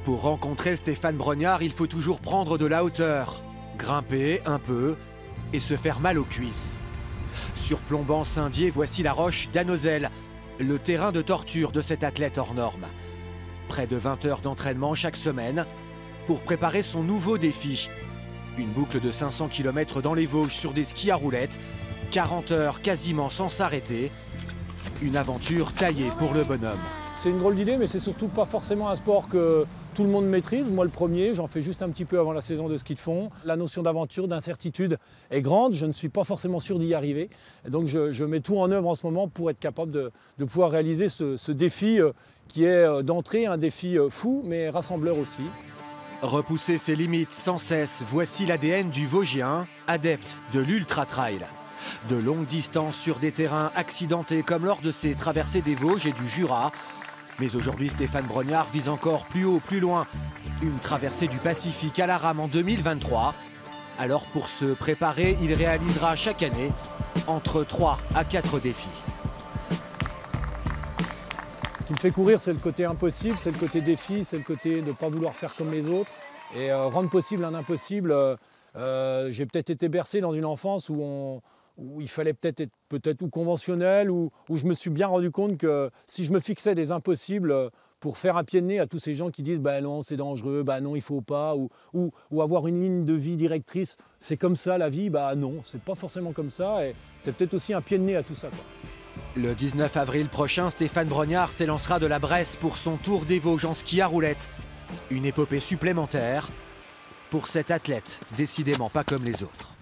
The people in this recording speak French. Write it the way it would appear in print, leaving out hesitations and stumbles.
Pour rencontrer Stéphane Brognard, il faut toujours prendre de la hauteur, grimper un peu et se faire mal aux cuisses. Surplombant Saint-Dié, voici la roche d'Annozelle, le terrain de torture de cet athlète hors norme. Près de 20 heures d'entraînement chaque semaine pour préparer son nouveau défi. Une boucle de 500 km dans les Vosges sur des skis à roulettes, 40 heures quasiment sans s'arrêter. Une aventure taillée pour le bonhomme. C'est une drôle d'idée, mais c'est surtout pas forcément un sport que tout le monde maîtrise. Moi, le premier, j'en fais juste un petit peu avant la saison de ski de fond. La notion d'aventure, d'incertitude est grande. Je ne suis pas forcément sûr d'y arriver. Et donc, je mets tout en œuvre en ce moment pour être capable de pouvoir réaliser ce défi qui est d'entrée un défi fou, mais rassembleur aussi. Repousser ses limites sans cesse, voici l'ADN du Vosgien, adepte de l'ultra-trail. De longues distances sur des terrains accidentés comme lors de ses traversées des Vosges et du Jura. Mais aujourd'hui, Stéphane Brognard vise encore plus haut, plus loin. Une traversée du Pacifique à la rame en 2023. Alors pour se préparer, il réalisera chaque année entre 3 à 4 défis. Ce qui me fait courir, c'est le côté impossible, c'est le côté défi, c'est le côté de ne pas vouloir faire comme les autres. Et rendre possible un impossible. J'ai peut-être été bercé dans une enfance où il fallait peut-être être ou conventionnel, où je me suis bien rendu compte que si je me fixais des impossibles pour faire un pied de nez à tous ces gens qui disent « bah non, c'est dangereux, bah non, il faut pas », ou avoir une ligne de vie directrice, c'est comme ça la vie, bah non, c'est pas forcément comme ça, et c'est peut-être aussi un pied de nez à tout ça, quoi. Le 19 avril prochain, Stéphane Brognard s'élancera de la Bresse pour son Tour des Vosges en ski à roulettes. Une épopée supplémentaire pour cet athlète, décidément pas comme les autres.